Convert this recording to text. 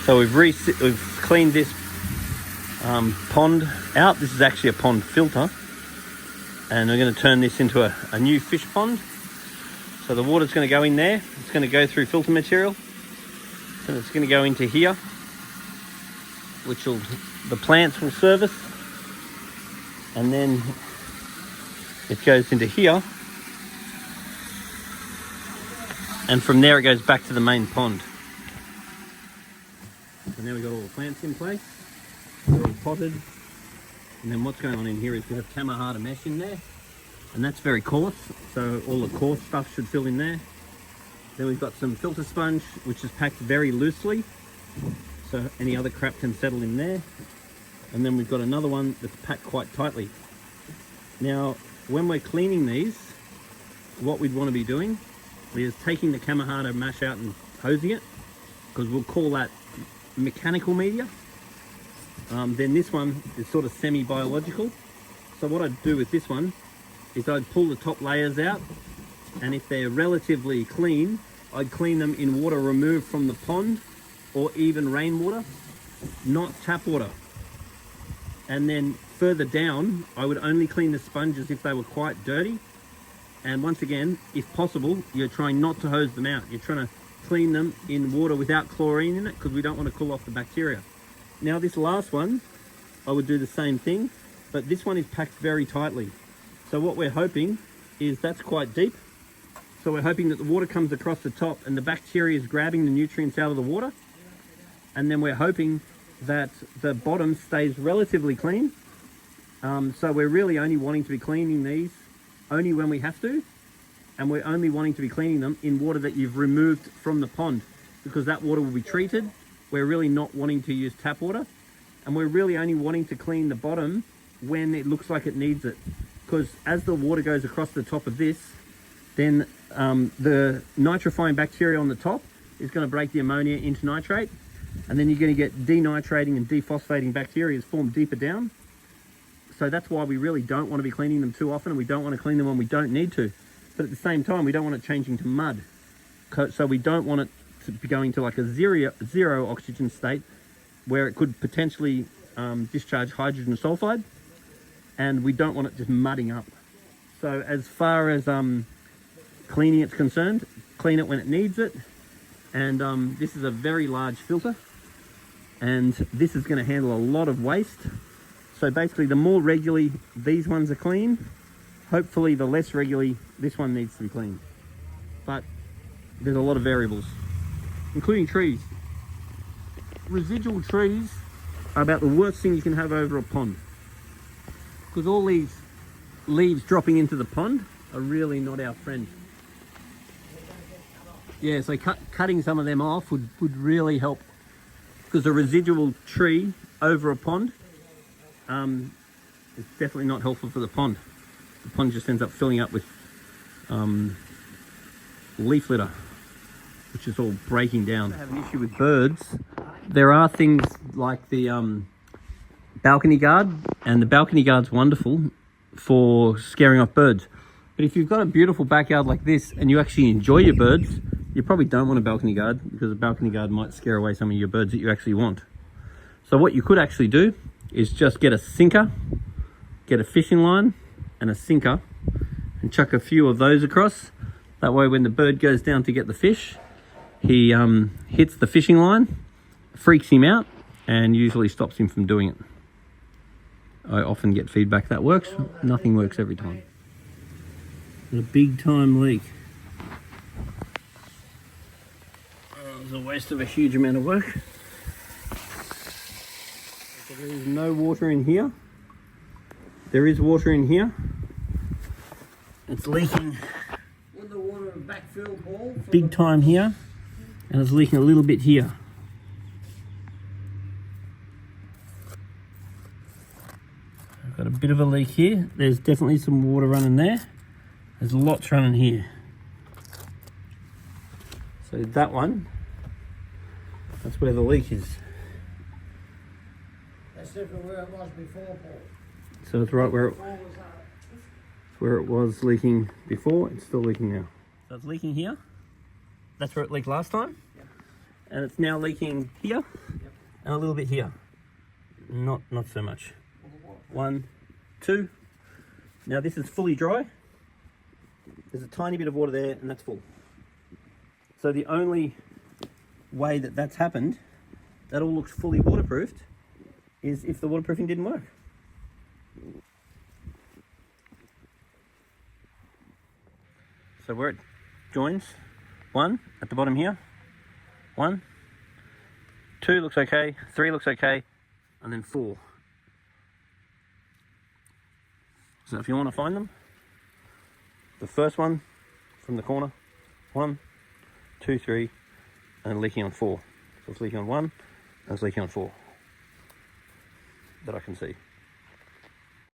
So we've cleaned this pond out. This is actually a pond filter, and we're going to turn this into a new fish pond. So the water's going to go in there. It's going to go through filter material, and it's going to go into here, which the plants will service, and then it goes into here, and from there it goes back to the main pond. So now we've got all the plants in place, they're all potted, and then what's going on in here is we have Kamahata mesh in there, and that's very coarse, so all the coarse stuff should fill in there. Then we've got some filter sponge, which is packed very loosely, so any other crap can settle in there. And then we've got another one that's packed quite tightly. Now, when we're cleaning these, what we'd want to be doing is taking the Kamahata mash out and hosing it, because we'll call that mechanical media. Then this one is sort of semi-biological. So what I'd do with this one is I'd pull the top layers out, and if they're relatively clean, I'd clean them in water removed from the pond or even rainwater, not tap water. And then further down, I would only clean the sponges if they were quite dirty. And once again, if possible, you're trying not to hose them out. You're trying to clean them in water without chlorine in it, because we don't want to cool off the bacteria. Now this last one, I would do the same thing, but this one is packed very tightly. So what we're hoping is that's quite deep. So we're hoping that the water comes across the top and the bacteria is grabbing the nutrients out of the water. And then we're hoping that the bottom stays relatively clean. So we're really only wanting to be cleaning these only when we have to. And we're only wanting to be cleaning them in water that you've removed from the pond, because that water will be treated. We're really not wanting to use tap water. And we're really only wanting to clean the bottom when it looks like it needs it. Because as the water goes across the top of this, then the nitrifying bacteria on the top is going to break the ammonia into nitrate, and then you're going to get denitrating and dephosphating bacteria formed deeper down. So that's why we really don't want to be cleaning them too often, and we don't want to clean them when we don't need to. But at the same time, we don't want it changing to mud. So we don't want it to be going to like a zero oxygen state where it could potentially discharge hydrogen sulfide, and we don't want it just mudding up. So as far as cleaning it's concerned, clean it when it needs it. And this is a very large filter, and this is going to handle a lot of waste. So basically, the more regularly these ones are cleaned, hopefully the less regularly this one needs to be cleaned. But there's a lot of variables, including trees. Residual trees are about the worst thing you can have over a pond, because all these leaves dropping into the pond are really not our friend. Yeah, so cutting some of them off would really help, because a residual tree over a pond is definitely not helpful for the pond. The pond just ends up filling up with leaf litter, which is all breaking down. I have an issue with birds. There are things like the balcony guard, and the balcony guard's wonderful for scaring off birds. But if you've got a beautiful backyard like this and you actually enjoy your birds, you probably don't want a balcony guard, because a balcony guard might scare away some of your birds that you actually want. So what you could actually do is just get a sinker, get a fishing line and a sinker, and chuck a few of those across. That way when the bird goes down to get the fish, he hits the fishing line, freaks him out, and usually stops him from doing it. I often get feedback that works. Nothing works every time. A big time leak. It was a waste of a huge amount of work. So there is no water in here. There is water in here. It's leaking. With the water backfill ball. Big time here, and it's leaking a little bit here. I've got a bit of a leak here. There's definitely some water running there. There's lots running here. So that one, that's where the leak is. That's different where it was before, Paul. So it's right where it was leaking before. It's still leaking now. So it's leaking here. That's where it leaked last time. Yeah. And it's now leaking here. Yeah. and a little bit here. Not so much. 1, 2. Now this is fully dry. There's a tiny bit of water there, and that's full. So the only way that that's happened, that all looks fully waterproofed, is if the waterproofing didn't work. So where it joins, 1 at the bottom here, 1, 2 looks okay, 3 looks okay, and then 4. So if you want to find them, the first one from the corner, 1, 2, 3, and leaking on 4. So it's leaking on 1, and it's leaking on 4 that I can see.